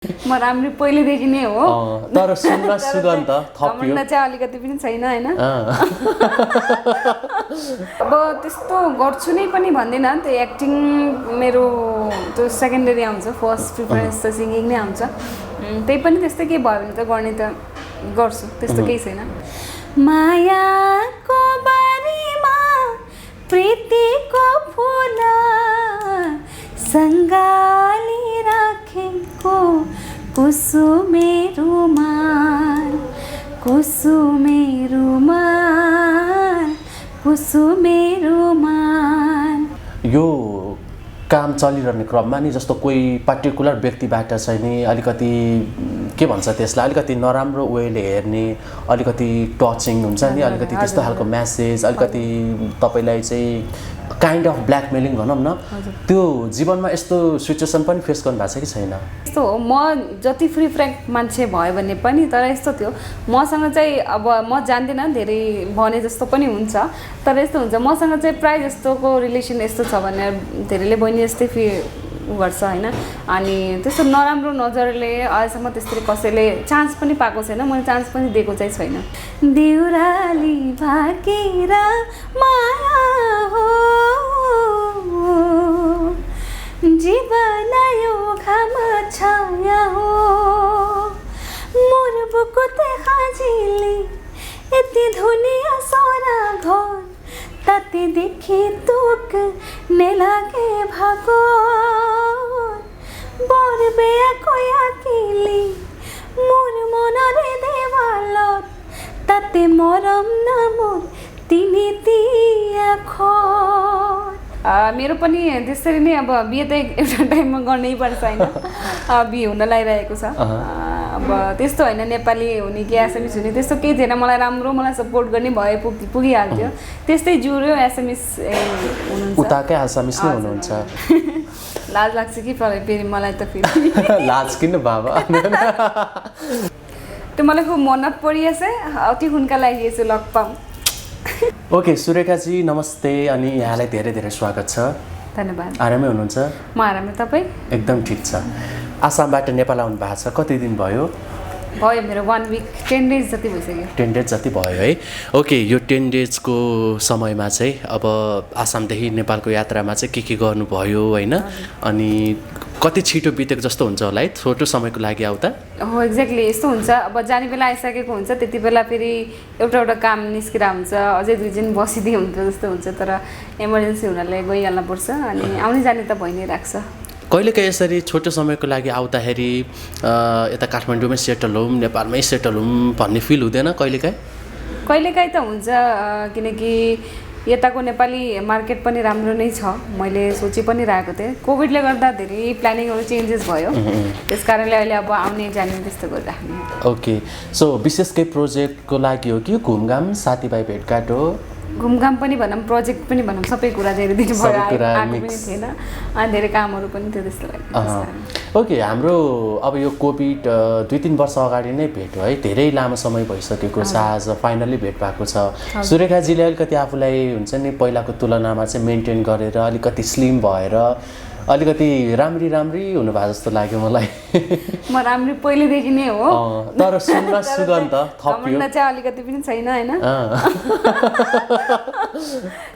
म राम्री पहिलेदेखि नै हो तर सुन्न सुगन्ध थप्यो चाहिँ अलिकति पनि छैन हैन अब त्यस्तो गर्छु नै पनि भन्दिनँ त्यो एक्टिङ मेरो त्यो सेकेन्डरी आउँछ फर्स्ट प्रिफरेन्स त सिङ्गिङ नै आउँछ त्यही पनि त्यस्तै केही भयो भने त गर्ने त गर्छु त्यस्तो केही छैन मायाको बारीमा प्रीतिको फूल सङ्गाली राखेको कुसुमे रुमाल कुसुमे रुमाल कुसुमे रुमाल यो काम चलिरहने क्रममा नि जस्तो कोही पर्टिकुलर व्यक्तिबाट चाहिँ नि अलिकति के भन्छ त्यसलाई अलिकति नराम्रो वेले हेर्ने अलिकति टचिङ हुन्छ नि अलिकति त्यस्तो खालको मेसेज अलिकति तपाईलाई चाहिँ काइन्ड अफ ब्ल्याकमेलिङ भनौँ न त्यो जीवनमा यस्तो सिचुएसन पनि फेस गर्नु भएको छ कि छैन यस्तो हो म जति फ्री फ्र्याङ्क मान्छे भयो भने पनि तर यस्तो थियो मसँग चाहिँ अब म जान्दिनँ धेरै भने जस्तो पनि हुन्छ तर यस्तो हुन्छ मसँग चाहिँ प्राय जस्तोको रिलेसन यस्तो छ भने धेरैले बहिनी जस्तै गर्छ हैन अनि त्यस्तो नराम्रो नजरले अहिलेसम्म त्यसरी कसैले चान्स पनि पाएको छैन मैले चान्स पनि दिएको चाहिँ छैन देउराली भाकेर माया हो जीवन यो घाम छाया हो मोर बुको हाजिले यति धुनिया सोना घर ताते देखि तुक नेलागे भागो बर बेया कोया किली मोर मनरे देवालत ताते मरम नामोर तिमी तिया खर मेरो पनि त्यसरी नै अब बिहे त एउटा टाइममा गर्नै पर्छ हैन बिहे हुन लागिरहेको छ अब त्यस्तो हैन नेपाली हुने कि एसएमएस हुने त्यस्तो केही थिएन मलाई राम्रो मलाई सपोर्ट गर्ने भए पुगिहाल्थ्यो त्यस्तै जुर्यो एसएमएस हुनुहुन्छ उताकै एसएमएस नै हुनुहुन्छ लाज लाग्छ कि फेरि मलाई त फेरि लाज किन बाबा त्यो मलाई खूब मनत परिएछ अति हुनका लागि यसो लग पाऊँ ओके सुरेखाजी नमस्ते अनि यहाँलाई धेरै धेरै स्वागत छ धन्यवाद आरामै हुनुहुन्छ म आरामै तपाईँ एकदम ठिक छ आसामबाट नेपाल आउनु भएको छ कति दिन भयो मेरो 1 विक 10 डेज जति भइसक्यो 10 डेज जति भयो है ओके यो 10 डेजको समयमा चाहिँ अब आसामदेखि नेपालको यात्रामा चाहिँ के गर्नुभयो होइन अनि कति छिटो बितेको जस्तो हुन्छ होला है छोटो समयको लागि आउँदा हो एक्ज्याक्टली यस्तो हुन्छ अब जाने बेला आइसकेको हुन्छ त्यति बेला फेरि एउटा काम निस्किरा हुन्छ अझै 2 दिन बसिदिए हुन्छ जस्तो हुन्छ तर इमर्जेन्सी हुनाले गइहाल्न पर्छ अनि आउने जाने त भइ नै राख्छ कहिलेकाहीँ यसरी छोटो समयको लागि आउँदाखेरि यता काठमाडौँमै सेटल हौँ नेपालमै सेटल हौँ भन्ने फिल हुँदैन कहिलेकाहीँ त हुन्छ किनकि यताको नेपाली मार्केट पनि राम्रो नै छ मैले सोची पनि रहेको थिएँ कोभिडले गर्दा धेरै प्लानिङहरू चेन्जेस भयो त्यस कारणले अहिले अब आउने जाने त्यस्तो गरिराख्ने ओके सो विशेष केही प्रोजेक्टको लागि हो कि घुमघाम साथीभाइ भेटघाट हो घुमघाम पनि भनौँ प्रोजेक्ट पनि भनौँ सबै कुरा धेरै दिन भयो आएको पनि थिएन अनि धेरै कामहरू पनि थियो त्यस्तो लागि ओके हाम्रो अब यो कोभिड 2-3 वर्ष अगाडि नै भेट हो है धेरै लामो समय भइसकेको छ आज फाइनल्ली भेट भएको छ सुरेखाजीले अलिकति आफूलाई हुन्छ नि पहिलाको तुलनामा चाहिँ मेन्टेन गरेर अलिकति स्लिम भएर अलिकति राम्री हुनु भएको जस्तो लाग्यो मलाई म राम्री पहिलेदेखि नै हो तर सुन्न सुगन्ध थप्यो चाहिँ अलिकति पनि छैन हैन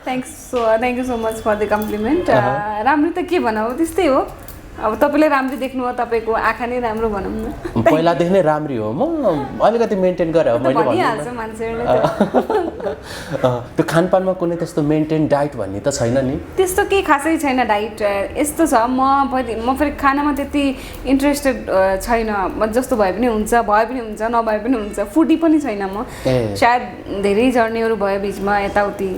thank you so much for the compliment राम्री त के भनौँ त्यस्तै हो अब तपाईँले राम्री देख्नु हो तपाईँको आँखा नै राम्रो भनौँ न पहिलादेखि नै राम्री हो म अलिकति मेन्टेन गरेँ मैले भनिहाल्छु मान्छेहरूले त्यो खानपानमा कुनै त्यस्तो मेन्टेन डाइट भन्ने त छैन नि त्यस्तो केही खासै छैन डाइट यस्तो छ म फेरि खानामा त्यति इन्ट्रेस्टेड छैन जस्तो भए पनि हुन्छ नभए पनि हुन्छ फुडी पनि छैन म सायद धेरै जर्नीहरू भयो बिचमा यताउति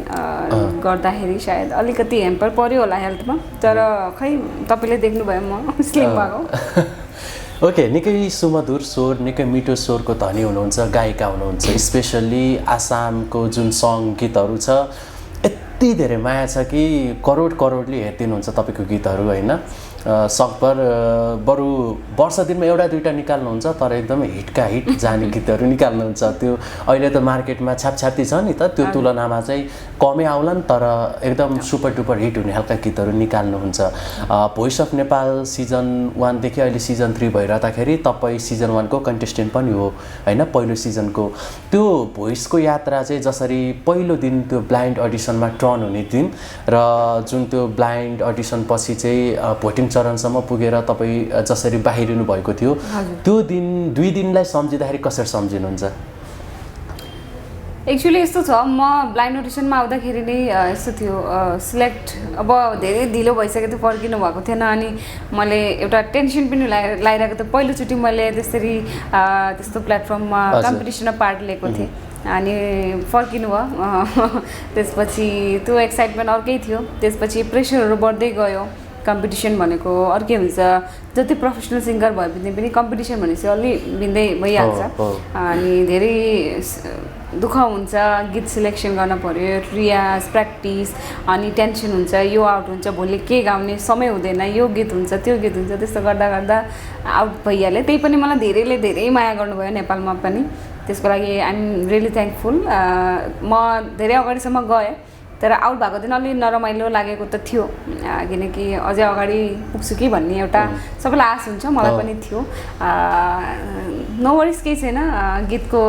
गर्दाखेरि सायद अलिकति हेम्पर पर्यो होला हेल्थमा तर खै तपाईँले देख्नुभयो स्लिम भएको ओके निकै सुमधुर स्वर निकै मिठो स्वरको धनी हुनुहुन्छ गायिका हुनुहुन्छ स्पेसल्ली आसामको जुन सङ्ग गीतहरू छ यति धेरै माया छ कि करोडले हेरिदिनुहुन्छ तपाईँको गीतहरू होइन सकभर बरु वर्ष दिनमा एउटा दुईटा निकाल्नुहुन्छ तर एकदमै हिटका हिट जाने गीतहरू निकाल्नुहुन्छ। त्यो अहिले त मार्केटमा छ्यापछ्याप्ती छ नि त, त्यो तुलनामा चाहिँ कमै आउलान् तर एकदम सुपर डुपर हिट हुने खालका गीतहरू निकाल्नुहुन्छ। भोइस अफ नेपाल सिजन 1 देखि अहिले सिजन 3 भइरहँदाखेरि तपाईँ सिजन 1 को कन्टेस्टेन्ट पनि हो होइन, पहिलो सिजनको। त्यो भोइसको यात्रा चाहिँ जसरी पहिलो दिन त्यो ब्लाइन्ड अडिसनमा टर्न हुने दिन र जुन त्यो ब्लाइन्ड अडिसन पछि चाहिँ भोटिङ चरणसम्म पुगेर तपाईँ जसरी बाहिरिनु भएको थियो, त्यो दिन 2 दिनलाई सम्झिँदाखेरि कसरी सम्झिनुहुन्छ? एक्चुअली यस्तो छ, म ब्लाइन्ड अडिसनमा आउँदाखेरि नै यस्तो थियो, सिलेक्ट अब धेरै ढिलो भइसकेको थियो, फर्किनु भएको थिएन अनि मैले एउटा टेन्सन पनि लागिरहेको थियो। पहिलोचोटि मैले त्यसरी त्यस्तो प्लेटफर्ममा कम्पिटिसनमा पार्ट लिएको थिएँ अनि फर्किनु भयो। त्यसपछि त्यो एक्साइटमेन्ट अर्कै थियो। त्यसपछि प्रेसरहरू बढ्दै गयो। कम्पिटिसन भनेको अर्कै हुन्छ, जति प्रोफेसनल सिङ्गर भए पनि कम्पिटिसन भनेपछि अलि भिन्दै भइहाल्छ अनि धेरै दुःख हुन्छ। गीत सिलेक्सन गर्न पर्यो, रियाज प्र्याक्टिस अनि टेन्सन हुन्छ, यो आउट हुन्छ, भोलि के गाउने समय हुँदैन, यो गीत हुन्छ त्यो गीत हुन्छ, त्यस्तो गर्दा गर्दा आउट भइहाल्यो। त्यही पनि मलाई धेरैले धेरै माया गर्नुभयो नेपालमा पनि, त्यसको लागि आइ एम रियली थ्याङ्कफुल। म धेरै अगाडिसम्म गएँ तर आउट भएको दिन अलि नरमाइलो लागेको त थियो, किनकि अझै अगाडि पुग्छु कि भन्ने एउटा सबैलाई आश हुन्छ, मलाई पनि थियो। नो वरिज केही छैन, गीतको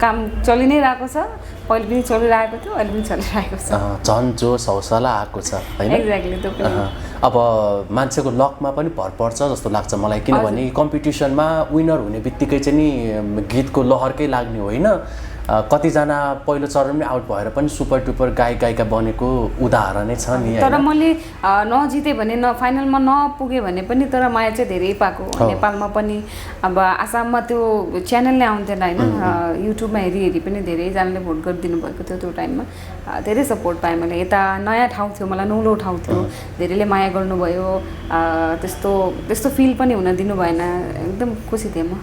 काम चलि नै रहेको छ, पहिले पनि चलिरहेको थियो, अहिले पनि चलिरहेको छ। झन् जोस हौसला आएको छ होइन? एक्ज्याक्टली त्यो पनि। अब मान्छेको लकमा पनि भर पर्छ जस्तो लाग्छ मलाई, किनभने कम्पिटिसनमा विनर हुने बित्तिकै चाहिँ नि गीतको लहरकै लाग्ने होइन। कतिजना पहिलो चरणमै आउट भएर पनि सुपर डुपर गायक गायिका बनेको उदाहरण नै छ नि। तर मैले नजितेँ भने फाइनलमा नपुगेँ भने पनि तर माया चाहिँ धेरै पाएको नेपालमा पनि। अब आसाममा त्यो च्यानल नै आउँथेन होइन, युट्युबमा हेरी पनि धेरैजनाले भोट गरिदिनु भएको थियो। त्यो टाइममा धेरै सपोर्ट पाएँ मैले। यता नयाँ ठाउँ थियो, मलाई नौलो ठाउँ थियो, धेरैले माया गर्नुभयो, त्यस्तो फिल पनि हुन दिनु भएन, एकदम खुसी थिएँ म।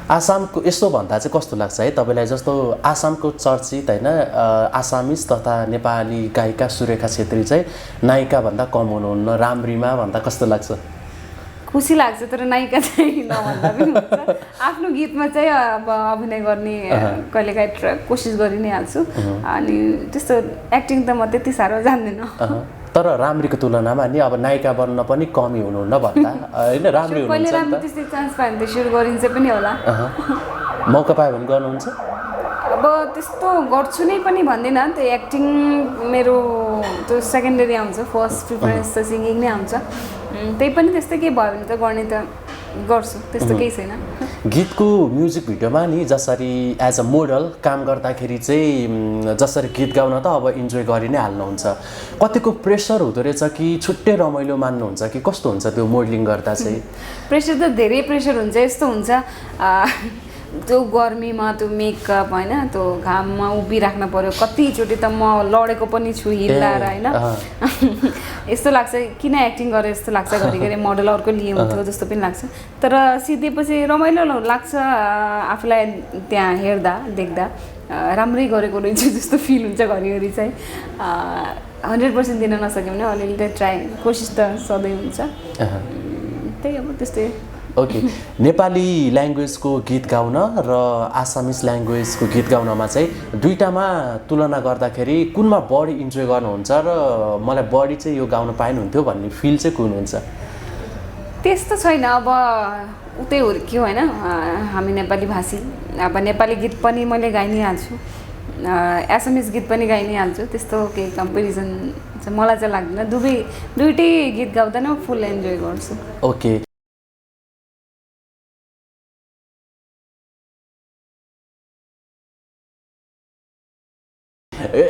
आसामको यस्तो भन्दा चाहिँ कस्तो लाग्छ है तपाईँलाई? जस्तो आसामको चर्चित होइन आसामिज तथा नेपाली गायिका सुरेखा छेत्री चाहिँ नायिका भन्दा कम हुनुहुन्न, राम्रीमा भन्दा कस्तो लाग्छ? खुसी लाग्छ, तर नायिका चाहिँ नभन्दा पनि हुन्छ। आफ्नो गीतमा चाहिँ अब अभिनय गर्ने कहिलेकाहीँ कोसिस गरि नै हाल्छु अनि त्यस्तो एक्टिङ त म त्यति साह्रो जान्दिनँ। तर राम्रीको तुलनामा नि अब नायिका बन्न पनि कमी हुनुहुन्न भन्दा होइन, राम्री हुनुहुन्छ नि त। राम्रो त्यस्तै चान्स पायो भने त सुरु गरिन्छ पनि होला। मौका पायो भने गर्नुहुन्छ? अब त्यस्तो गर्छु नै पनि भन्दिनँ, त्यो एक्टिङ मेरो त्यो सेकेन्डरी आउँछ, फर्स्ट प्रिफरेन्स त सिङ्गिङ नै आउँछ। त्यही पनि त्यस्तै केही भयो भने त गर्ने त गर्छु, त्यस्तो केही छैन। गीतको म्युजिक भिडियोमा नि जसरी एज अ मोडल काम गर्दाखेरि चाहिँ जसरी गीत गाउन त अब इन्जोय गरि नै हाल्नुहुन्छ, कतिको प्रेसर हुँदो रहेछ कि छुट्टै रमाइलो मान्नुहुन्छ कि कस्तो हुन्छ त्यो मोडलिङ गर्दा चाहिँ? प्रेसर त धेरै प्रेसर हुन्छ। यस्तो हुन्छ त्यो गर्मीमा त्यो मेकअप होइन, त्यो घाममा उभिराख्न पर्यो। कतिचोटि त म लडेको पनि छु हिल्लाएर होइन। यस्तो लाग्छ किन एक्टिङ गरेँ जस्तो लाग्छ, घरिघरि मोडल अर्को लिए हुन्थ्यो जस्तो पनि लाग्छ। तर सिधेपछि रमाइलो लाग्छ आफूलाई, त्यहाँ हेर्दा देख्दा राम्रै गरेको रहेछ जस्तो फिल हुन्छ घरिघरि चाहिँ। 100% दिन नसक्यो भने अलिअलि त ट्राई कोसिस त सधैँ हुन्छ। त्यही अब त्यस्तै। ओके, नेपाली ल्याङ्ग्वेजको गीत गाउन र आसामिज ल्याङ्ग्वेजको गीत गाउनमा चाहिँ दुईटामा तुलना गर्दाखेरि कुनमा बढी इन्जोय गर्नुहुन्छ र मलाई बढी चाहिँ यो गाउन पाइनुहुन्थ्यो भन्ने फिल चाहिँ कुन हुन्छ? त्यस्तो छैन, अब उतै हुर्क्यो होइन, हामी नेपाली भाषी। अब नेपाली गीत पनि मैले गाइ नै हाल्छु, एसामिज गीत पनि गाइ नै हाल्छु, त्यस्तो केही कम्पेरिजन चाहिँ मलाई चाहिँ लाग्दैन। दुइटै गीत गाउँदा नै फुल इन्जोय गर्छु। ओके,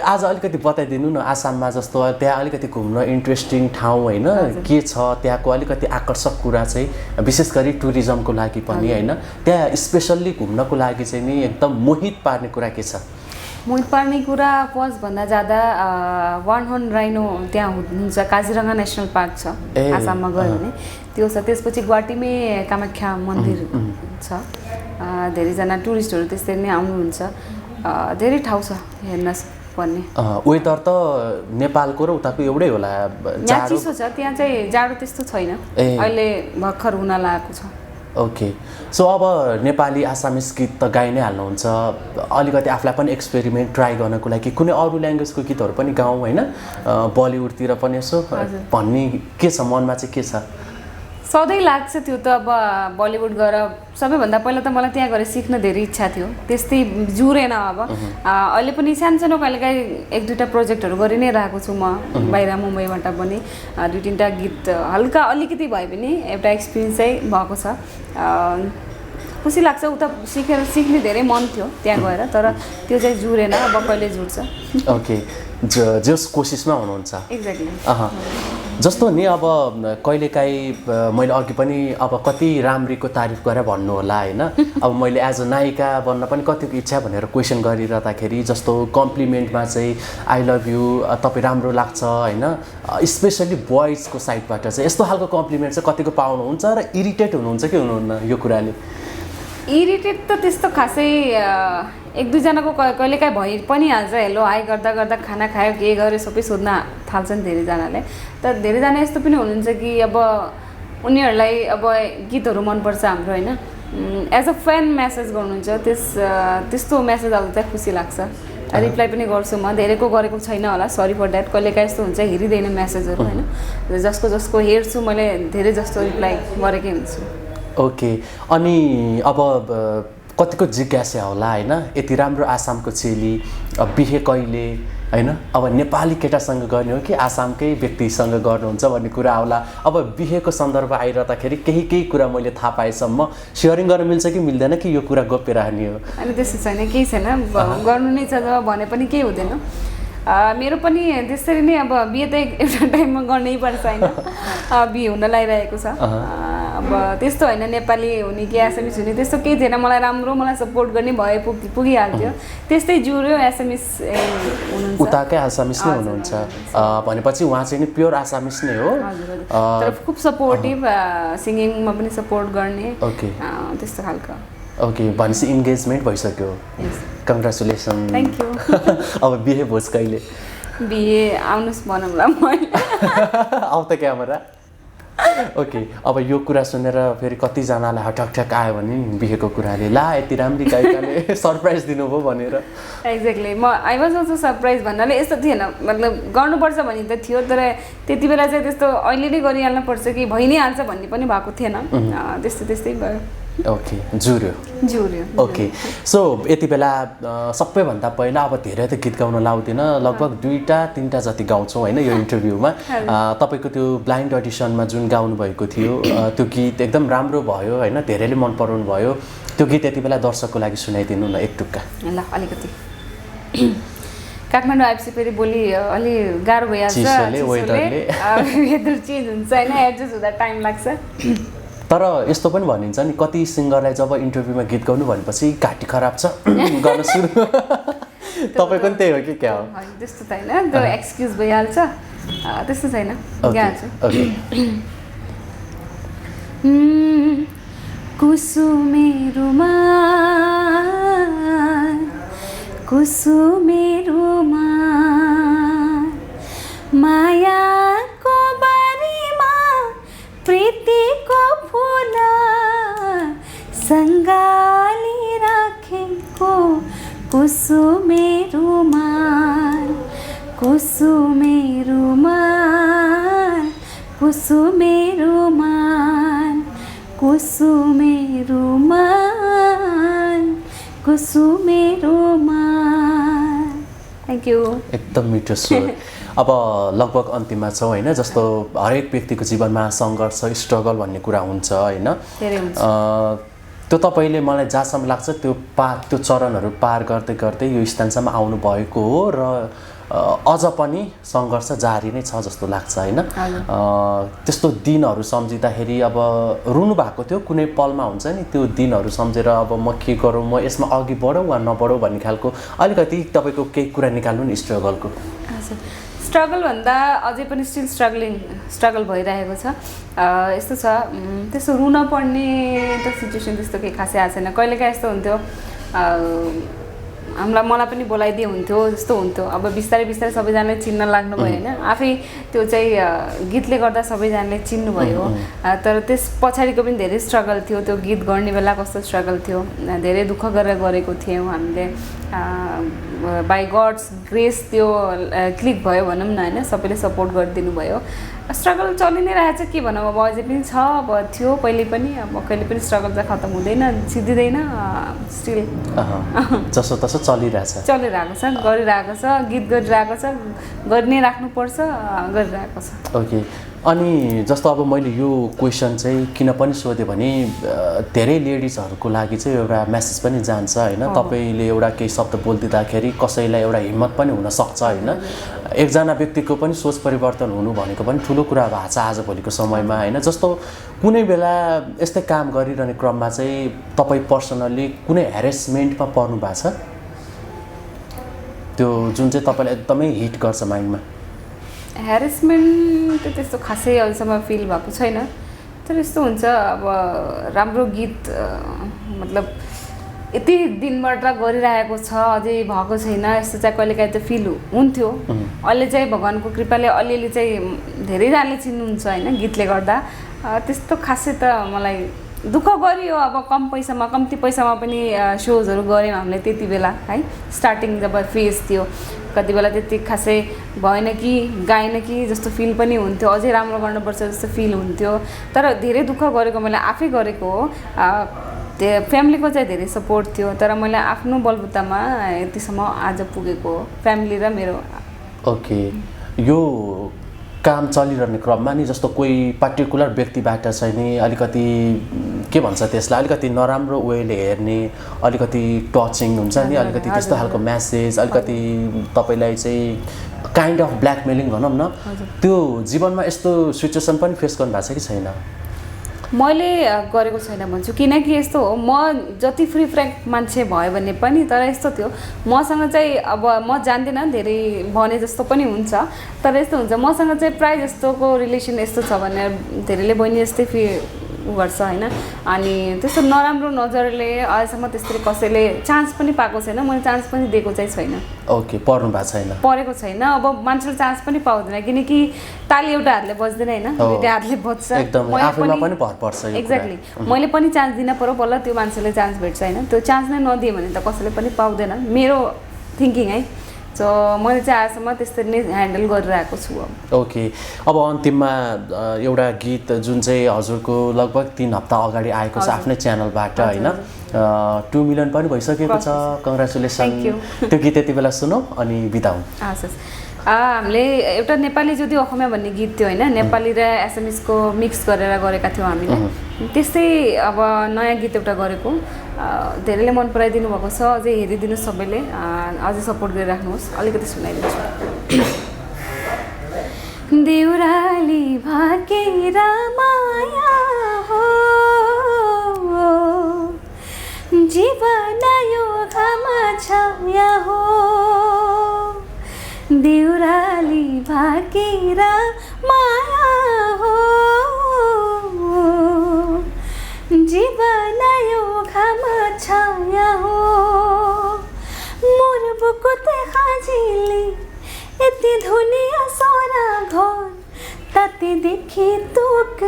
आज अलिकति बताइदिनु न, आसाममा जस्तो त्यहाँ अलिकति घुम्न इन्ट्रेस्टिङ ठाउँ होइन के छ, त्यहाँको अलिकति आकर्षक कुरा चाहिँ विशेष गरी टुरिज्मको लागि पनि होइन, त्यहाँ स्पेसल्ली घुम्नको लागि चाहिँ नि एकदम मोहित पार्ने कुरा के छ? मोहित पार्ने कुरा फर्स्ट भन्दा ज्यादा वान हर्न राइनो त्यहाँ हुन्छ, काजिरङ्गा नेसनल पार्क छ आसाममा गयो भने त्यो छ। त्यसपछि गुवाहाटीमै कामाख्या मन्दिर छ, धेरैजना टुरिस्टहरू त्यसरी नै आउनुहुन्छ। धेरै ठाउँ छ हेर्न पर्ने। वेदर त नेपालको र उताको एउटै होला? यहाँ चिसो छ, त्यहाँ चाहिँ जाडो त्यस्तो छैन, अहिले भर्खर हुन लागेको छ। ओके, सो अब नेपाली आसामिस गीत त गाइ नै हाल्नुहुन्छ, अलिकति आफूलाई पनि एक्सपेरिमेन्ट ट्राई गर्नको लागि कुनै अरू ल्याङ्ग्वेजको गीतहरू पनि गाउँ होइन, बलिउडतिर पनि यसो भन्ने के छ मनमा चाहिँ के छ? सधैँ लाग्छ त्यो त। अब बलिउड गएर सबैभन्दा पहिला त मलाई त्यहाँ गएर सिक्न धेरै इच्छा थियो, त्यस्तै जुरेन। अब अहिले पनि सानो कहिलेकाहीँ 1-2टा प्रोजेक्टहरू गरि नै रहेको छु म बाहिर मुम्बईबाट पनि। 2-3टा गीत हल्का अलिकति भए पनि एउटा एक्सपिरियन्स चाहिँ भएको छ। खुसी लाग्छ, उता सिक्ने धेरै मन थियो त्यहाँ गएर, तर त्यो चाहिँ जुरेन। अब कहिले जुट्छ। ओके, जस कोसिसमा हुनुहुन्छ। एक्ज्याक्टली। जस्तो नि अब कहिलेकाहीँ मैले अघि पनि अब कति राम्रीको तारिफ गरेर भन्नु होला होइन, अब मैले एज अ नायिका बन्न पनि कतिको इच्छा भनेर क्वेसन गरिरहँदाखेरि जस्तो कम्प्लिमेन्टमा चाहिँ आई लभ यु, तपाईँ राम्रो लाग्छ होइन, स्पेसली बोइजको साइडबाट चाहिँ यस्तो खालको कम्प्लिमेन्ट चाहिँ कतिको पाउनुहुन्छ र इरिटेट हुनुहुन्छ कि हुनुहुन्न यो कुराले? इरिटेट त त्यस्तो खासै 1-2जनाको कहिलेकाहीँ भइ पनि हाल्छ। हेलो हाई गर्दा गर्दा खाना खायो के गर्यो सबै सोध्न थाल्छन् धेरैजनाले। तर धेरैजना यस्तो पनि हुनुहुन्छ कि अब उनीहरूलाई अब गीतहरू मनपर्छ हाम्रो होइन, एज अ फ्यान मेसेज गर्नुहुन्छ, त्यस्तो मेसेज आउँदा चाहिँ खुसी लाग्छ। रिप्लाई पनि गर्छु म, धेरैको गरेको छैन होला, सरी फर द्याट। कहिलेकाहीँ यस्तो हुन्छ हेरिँदैन मेसेजहरू होइन, जसको हेर्छु मैले धेरै जस्तो रिप्लाई गरेकै हुन्छु। ओके, अनि अब कतिको जिज्ञासा होला होइन, यति राम्रो आसामको चेली बिहे कहिले होइन, अब नेपाली केटासँग गर्ने हो कि आसामकै व्यक्तिसँग गर्नुहुन्छ भन्ने कुरा होला। अब बिहेको सन्दर्भ आइरहँदाखेरि केही कुरा मैले थाहा पाएसम्म सेयरिङ गर्न मिल्छ कि मिल्दैन कि यो कुरा गोप्य राख्ने हो? अनि त्यस्तो छैन, केही छैन, गर्नु नै छ जब भने पनि केही हुँदैन। मेरो पनि त्यसरी नै अब बिहे त एउटा टाइममा गर्नै पर्छ होइन, बिहे हुन लागिरहेको छ। अब त्यस्तो होइन नेपाली हुने कि एसएमएस हुने त्यस्तो केही थिएन, मलाई राम्रो मलाई सपोर्ट गर्ने भए पुगिहाल्थ्यो। त्यस्तै जुर्यो, एसएमएस हुनुहुन्छ, उताकै आसामिस नै हुनुहुन्छ भनेपछि उहाँ चाहिँ नि प्योर आसामिस नै हो। तर खुब सपोर्टिभ, सिङ्गिङमा पनि सपोर्ट गर्ने। ओके, त्यस्तो खालको। ओके, भनेपछि इन्गेजमेन्ट भइसक्यो, कङ्ग्रेचुलेसन। Thank you. अब बिहे भोज कहिले? बिहे आउनुहोस् भनौँला मैले। आउ त क्यामेरा। ओके, अब यो कुरा सुनेर फेरि कतिजनालाई हटकठक आयो भने बिहेको कुराले ला यति राम्री गायिकाले सरप्राइज दिनुभयो भनेर। एक्ज्याक्टली, म आई वाज अल्सो सरप्राइज भन्नाले यस्तो थिएन, मतलब गर्नुपर्छ भन्ने त थियो, तर त्यति बेला चाहिँ त्यस्तो अहिले नै गरिहाल्नु पर्छ कि भइ नै हाल्छ भन्ने पनि भएको थिएन। त्यस्तै भयो। ओके, जुर्यो। ओके, सो यति बेला सबैभन्दा पहिला अब धेरै त गीत गाउन लाउँदिनँ, लगभग 2-3टा जति गाउँछौँ होइन यो इन्टरभ्यूमा। तपाईँको त्यो ब्लाइन्ड अडिसनमा जुन गाउनु भएको थियो त्यो गीत एकदम राम्रो भयो होइन, धेरैले मन पराउनु भयो। त्यो गीत यति बेला दर्शकको लागि सुनाइदिनु न एक टुक्का। ल अलिकति। काठमाडौँ आएपछि फेरि भोलि अलि गाह्रो भइहाल्छ, वेदर चेन्ज हुन्छ होइन, एडजस्ट हुँदा टाइम लाग्छ। तर यस्तो पनि भनिन्छ नि कति सिङ्गरलाई जब इन्टरभ्यूमा गीत गाउनु भनेपछि घाँटी खराब छ गर्न सुरु, तपाईँको पनि त्यही हो कि क्या हो? त्यस्तो छैन, त्यो एक्सक्युज भइहाल्छ, त्यस्तो छैन, गाउँछु। कुसुमे रुमाल, कुसुमे रुमाल, मायाको बारीमा प्रीतिको फुल सँगाली राखेको कुसुमे रुमाल, कुसुमे रुमाल, कुसुमे रुमाल, कुसुमे रुमाल, कुसुमे रुमाल। Thank you. एकदम मिठो स्वर। अब लगभग अन्तिममा छौँ होइन, जस्तो हरेक व्यक्तिको जीवनमा सङ्घर्ष स्ट्रगल भन्ने कुरा हुन्छ होइन, त्यो तपाईँले मलाई जहाँसम्म लाग्छ त्यो चरणहरू पार गर्दै गर्दै यो स्थानसम्म आउनुभएको हो र अझ पनि सङ्घर्ष जारी नै छ जस्तो लाग्छ होइन। त्यस्तो दिनहरू सम्झिँदाखेरि अब रुनु भएको थियो कुनै पलमा हुन्छ नि, त्यो दिनहरू सम्झेर अब म के गरौँ, म यसमा अघि बढौँ वा नबढौँ भन्ने खालको अलिकति तपाईँको केही कुरा निकाल्नु नि स्ट्रगलको। हजुर, स्ट्रगल भन्दा अझै पनि स्ट्रगल भइरहेको छ। यस्तो छ, त्यस्तो रुन पर्ने त सिचुएसन त्यस्तो केही खासै आएको छैन। कहिलेकाहीँ यस्तो हुन्थ्यो मलाई पनि बोलाइदिए हुन्थ्यो जस्तो हुन्थ्यो। अब बिस्तारै बिस्तारै सबैजनाले चिन्न लाग्नुभयो होइन, आफै त्यो चाहिँ गीतले गर्दा सबैजनाले चिन्नुभयो। तर त्यस पछाडिको पनि धेरै स्ट्रगल थियो, त्यो गीत गर्ने बेला कस्तो स्ट्रगल थियो, धेरै दुःख गरेर गरेको थियौँ हामीले। बाई गड्स ग्रेस त्यो क्लिक भयो भनौँ न होइन, सबैले सपोर्ट गरिदिनु भयो। स्ट्रगल चलि नै रहेछ, के भनौँ अब अझै पनि छ, अब थियो पहिले पनि, अब कहिले पनि स्ट्रगल चाहिँ खत्तम हुँदैन, सिद्धिँदैन, स्टिल जसो तसो चलिरहेको छ, गरिरहेको छ, गीत गरिरहेको छ, गरि नै राख्नुपर्छ, गरिरहेको छ। ओके, अनि जस्तो अब मैले यो क्वेसन चाहिँ किन पनि सोधेँ भने धेरै लेडिजहरूको लागि चाहिँ एउटा मेसेज पनि जान्छ होइन। तपाईँले एउटा केही शब्द बोलिदिँदाखेरि कसैलाई एउटा हिम्मत पनि हुनसक्छ होइन। एकजना व्यक्तिको पनि सोच परिवर्तन हुनु भनेको पनि ठुलो कुरा भएको छ आजभोलिको समयमा होइन। जस्तो कुनै बेला यस्तै काम गरिरहने क्रममा चाहिँ तपाईँ पर्सनल्ली कुनै ह्यारेसमेन्टमा पर्नु भएको छ, त्यो जुन चाहिँ तपाईँलाई एकदमै हिट गर्छ माइन्डमा? ह्यारेसमेन्ट त त्यस्तो खासै अहिलेसम्म फिल भएको छैन, तर यस्तो हुन्छ अब राम्रो गीत मतलब यति दिनबाट गरिरहेको छ अझै भएको छैन, यस्तो चाहिँ कहिलेकाहीँ त फिल हुन्थ्यो। अहिले चाहिँ भगवान्को कृपाले अलिअलि चाहिँ धेरैजनाले चिन्नुहुन्छ होइन गीतले गर्दा। त्यस्तो खासै त मलाई दुःख गरियो, अब कम्ती पैसामा पनि सोजहरू गऱ्यौँ हामीले त्यति बेला है, स्टार्टिङ जब फेज थियो। कति बेला त्यति खासै भएन कि गाएन कि जस्तो फिल पनि हुन्थ्यो, अझै राम्रो गर्नुपर्छ जस्तो फिल हुन्थ्यो। तर धेरै दुःख गरेको मैले आफै गरेको हो, त्यो फ्यामिलीको चाहिँ धेरै सपोर्ट थियो, तर मैले आफ्नो बलबुतामा यतिसम्म आज पुगेको हो, फ्यामिली र मेरो। ओके, यो काम चलिरहने क्रममा नि जस्तो कोही पार्टिकुलर व्यक्तिबाट चाहिँ नि अलिकति के भन्छ त्यसलाई, अलिकति नराम्रो वेले हेर्ने, अलिकति टचिङ हुन्छ नि, अलिकति त्यस्तो खालको म्यासेज, अलिकति तपाईँलाई चाहिँ काइन्ड अफ ब्ल्याकमेलिङ भनौँ न, त्यो जीवनमा यस्तो सिचुएसन पनि फेस गर्नु भएको छ कि छैन? मैले गरेको छैन भन्छु, किनकि यस्तो हो, म जति फ्री फ्र्याङ्क मान्छे भयो भने पनि, तर यस्तो थियो मसँग चाहिँ अब म जान्दिनँ धेरै भने जस्तो पनि हुन्छ, तर यस्तो हुन्छ मसँग चाहिँ प्रायः जस्तोको रिलेसन यस्तो छ भने धेरैले बहिनी जस्तै गर्छ होइन। अनि त्यस्तो नराम्रो नजरले अहिलेसम्म त्यसरी कसैले चान्स पनि पाएको छैन, मैले चान्स पनि दिएको चाहिँ छैन। ओके, परेको छैन। अब मान्छेले चान्स पनि पाउँदैन, किनकि ताली एउटा हातले बज्दैन होइन, दुईटा हातले बज्छ, आफैमा पनि भर पर्छ। एक्ज्याक्टली, मैले पनि चान्स दिन पर्यो, बल्ल त्यो मान्छेले चान्स भेट्छ होइन। त्यो चान्स नै नदिए भने त कसैले पनि पाउँदैन, मेरो थिङ्किङ है। सो मैले चाहिँ आजसम्म त्यसरी नै ह्यान्डल गरिरहेको छु। ओके, अब अन्तिममा एउटा गीत जुन चाहिँ हजुरको लगभग 3 हप्ता अगाडि आएको छ आफ्नै च्यानलबाट होइन, 2 मिलियन पनि भइसकेको छ, कङ्ग्रेचुलेसन। त्यो गीत यति बेला सुनौँ अनि बिदा हौँ। हस्, हामीले एउटा नेपाली ज्योति अखम्या भन्ने गीत थियो होइन, नेपाली र एसएमएसको मिक्स गरेर गरेका थियौँ हामीले। त्यस्तै अब नयाँ गीत एउटा गरेको, धेरैले मन पराइदिनु भएको छ, अझै हेरिदिनु सबैले, अझै सपोर्ट गरिराख्नुहोस्। अलिकति सुनाइदिन्छु। देउराली भाकेर माया हो, जीवन यो घामा छाया हो, देउराली भाकेर माया हो, जीवन यो घामा छाया हो, मोर बुकुते खाजिली यति धुनिया सोना घर, ताते देखि तुक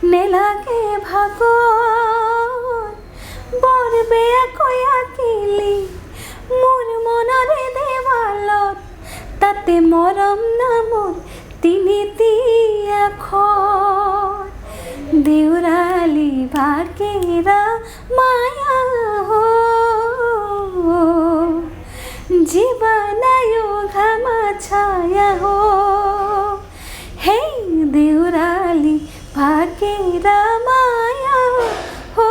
नेलागे भागो, बर बेया कोया किली मोर मनरे देवालत, ताते मरम नामोर तिमी তিয়া खर, देउराली भाकेर माया हो, जीवन यो घामा छाया हो, हे देउराली भाकेर माया हो,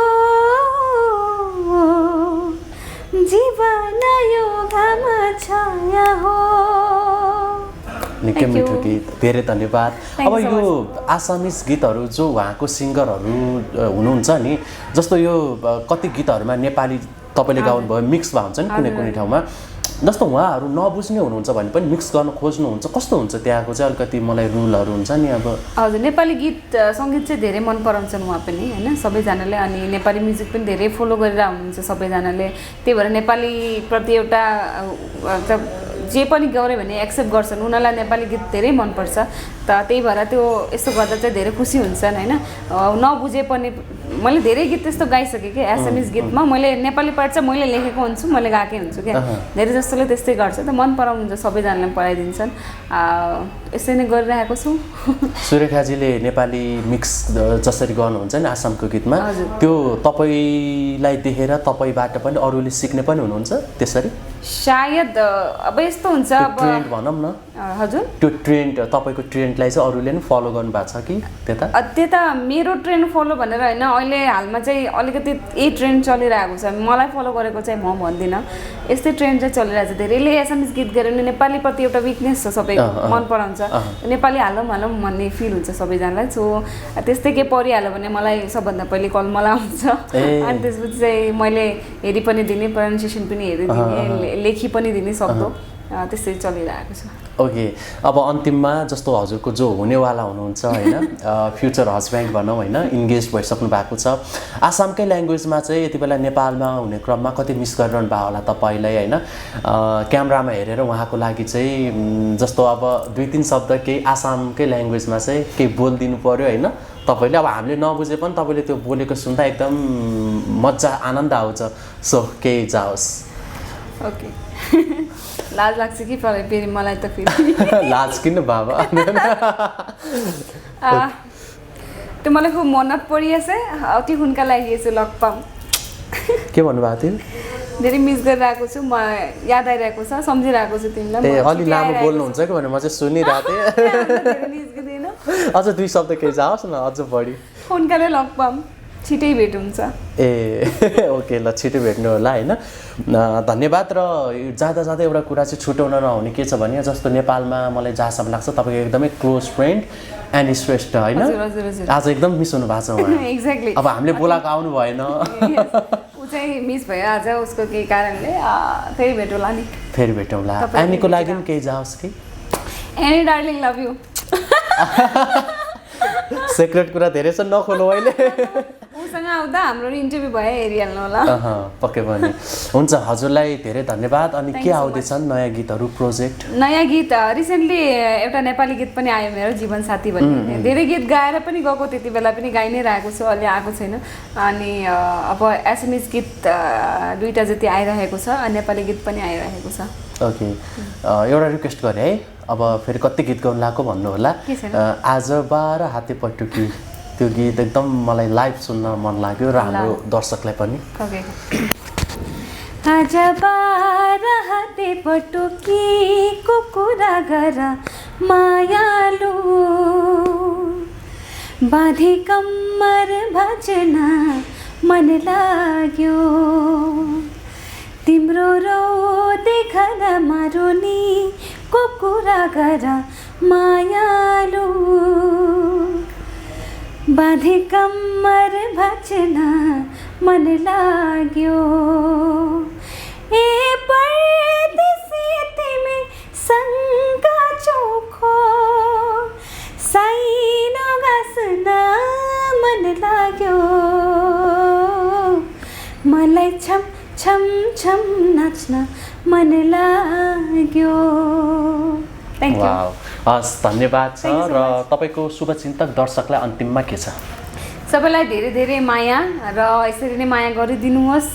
जीवन यो घामा छाया हो। निकै मिठो गीत, धेरै धन्यवाद। अब यो आसामिज गीतहरू जो उहाँको सिङ्गरहरू हुनुहुन्छ नि, जस्तो यो कति गीतहरूमा नेपाली तपाईँले गाउनुभयो मिक्स भए हुन्छ नि कुनै कुनै ठाउँमा, जस्तो उहाँहरू नबुझ्ने हुनुहुन्छ भने पनि मिक्स गर्न खोज्नुहुन्छ, कस्तो हुन्छ त्यहाँको चाहिँ अलिकति मलाई रुलहरू हुन्छ नि अब? हजुर, नेपाली गीत सङ्गीत चाहिँ धेरै मन पराउँछन् उहाँ पनि होइन सबैजनाले, अनि नेपाली म्युजिक पनि धेरै फलो गरेर हुनुहुन्छ सबैजनाले। त्यही भएर नेपालीप्रति एउटा जे पनि गऱ्यो भने एक्सेप्ट गर्छन्, उनीहरूलाई नेपाली गीत धेरै मनपर्छ। त त्यही भएर त्यो यस्तो गर्दा चाहिँ धेरै खुसी हुन्छन् होइन। नबुझे पनि मैले धेरै गीत त्यस्तो गाइसकेँ कि एसएमएस गीतमा मैले नेपाली पार्ट चाहिँ मैले लेखेको हुन्छु, मैले गाएकै हुन्छु क्या। धेरै जस्तोले त्यस्तै गर्छ, त मन पराउनुहुन्छ सबैजनाले पराइदिन्छन्। यसै नै गरिरहेको छु। सुरेखाजीले नेपाली मिक्स जसरी गर्नुहुन्छ नि आसामको गीतमा, त्यो तपाईँलाई देखेर तपाईँबाट पनि अरूले सिक्ने पनि हुनुहुन्छ त्यसरी? सायद अब यस्तो हुन्छ, अब ट्रेन्ड भनौँ न। हजुर, त्यो ट्रेन्ड तपाईँको ट्रेन्डलाई चाहिँ अरूले पनि फलो गर्नु भएको छ कि त्यता? त्यता मेरो ट्रेन्ड फलो भनेर होइन, अहिले हालमा चाहिँ अलिकति यही ट्रेन्ड चलिरहेको छ। मलाई फलो गरेको चाहिँ म भन्दिनँ, यस्तै ट्रेन्ड चाहिँ चलिरहेको छ। धेरैले एसएमएस गीत गऱ्यो भने नेपालीप्रति एउटा विकनेस छ, सबैको मन पराउँछ, नेपाली हालौँ हालौँ भन्ने फिल हुन्छ सबैजनालाई। सो त्यस्तै के परिहाल्यो भने मलाई सबभन्दा पहिले कल मलाई आउँछ, अनि त्यसपछि चाहिँ मैले हेरि पनि दिने, प्रोनाउन्सिएसन पनि हेरिदिने, लेखी पनि दिने शब्द, त्यसरी चलिरहेको छ। ओके, अब अन्तिममा जस्तो हजुरको जो हुनेवाला हुनुहुन्छ होइन, फ्युचर हस्बेन्ड भनौँ होइन, इन्गेज भइसक्नु भएको छ, आसामकै ल्याङ्ग्वेजमा चाहिँ यति बेला नेपालमा हुने क्रममा कति मिस गरिरहनु भयो होला तपाईँलाई होइन? क्यामरामा हेरेर उहाँको लागि चाहिँ जस्तो अब 2-3 शब्द केही आसामकै ल्याङ्ग्वेजमा चाहिँ केही बोलिदिनु पऱ्यो होइन तपाईँले? अब हामीले नबुझे पनि तपाईँले त्यो बोलेको सुन्दा एकदम मजा आनन्द आउँछ। सो केही जाओस्। ओके, लाज लाग्छ कि फेरि मलाई त फेरि लाज किन बाबा? त्यो मलाई खुब मনত परिएछ, अति हुनका लागि यसो लग पाऊँ। के भन्नुभएको थियो? धेरै मिस गरिरहेको छु, म याद आइरहेको छ, सम्झिरहेको छु तिमीलाई। ए अलि लामो बोल्नुहुन्छ कि भने म चाहिँ सुनिरहेको थिएँ। अझ 2 शब्द केही जाओस् न, अझ बढी। हुनकाले लग पाऊँ, छिटै भेट हुन्छ। ए ओके, ल छिटो भेट्नु होला होइन। धन्यवाद। र जाँदा जाँदै एउटा कुरा चाहिँ छुट्याउन नहुने के छ भने, जस्तो नेपालमा मलाई जहाँसम्म लाग्छ तपाईँको एकदमै क्लोज फ्रेन्ड एनी श्रेष्ठ होइन, आज एकदम मिस हुनु भएको छ उहाँ। एक्ज्याक्टली। अब हामीले बोलाएको आउनु भएन, ऊ चाहिँ मिस भयो आज, उसको केही कारणले। फेरि भेटौँला नि, फेरि भेटौँला। एनीको लागि पनि केही जाओस् कि? Any darling love you. Secret कुरा धेरै छ, नखोलो अहिले। उसँग आउँदा हाम्रो इन्टरभ्यू भयो, हेरिहाल्नु होला। पक्कै पनि हुन्छ। हजुरलाई धेरै धन्यवाद। अनि के आउँदैछन् नयाँ गीतहरू, प्रोजेक्ट? नयाँ गीत रिसेन्टली एउटा नेपाली गीत पनि आयो मेरो, जीवन साथी भन्ने। धेरै गीत गाएर पनि गएको, त्यति बेला पनि गाइ नै रहेको छु, अहिले आएको छैन। अनि अब एसएमएस गीत 2टा जति आइरहेको छ, नेपाली गीत पनि आइरहेको छ। ओके, एउटा रिक्वेस्ट गरेँ है, अब फेरि कति गीत गाउनु लाग्यो भन्नु होला। आज 12 हाते पटुकी, त्यो गीत एकदम मलाई लाइभ सुन्न मन लाग्यो र हाम्रो दर्शकलाई पनि। आज 12 हाते पटुकीको कुरा गर मायालु, बाँधे कम्मर भजन मन लाग्यो, तिम्रो रो देखार मारुनी को कुरा गर मायालु, बाँधे कम्मर भजन मन लाग्यो, ए परदेशी तिमी सँगा चोखो साइनो गाँस्न मन लाग्यो, मलाई छम छम छम नाच्न मन लाग्यो। Thank you. हस्, धन्यवाद छ। र तपाईँको शुभचिन्तक दर्शकलाई अन्तिममा के छ? सबैलाई धेरै धेरै माया, र यसरी नै माया गरिदिनुहोस्।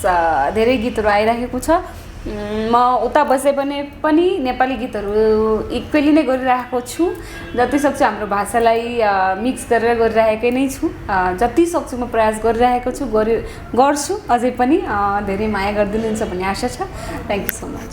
धेरै गीतहरू आइरहेको छ, म उता बसे पनि नेपाली गीतहरू इक्वेली नै गरिरहेको छु। जति सक्छु हाम्रो भाषालाई मिक्स गरेर गरिरहेकै नै छु, जति सक्छु म प्रयास गरिरहेको छु, गर्छु अझै पनि। धेरै माया गरिदिनुहुन्छ भन्ने आशा छ। Thank you so much.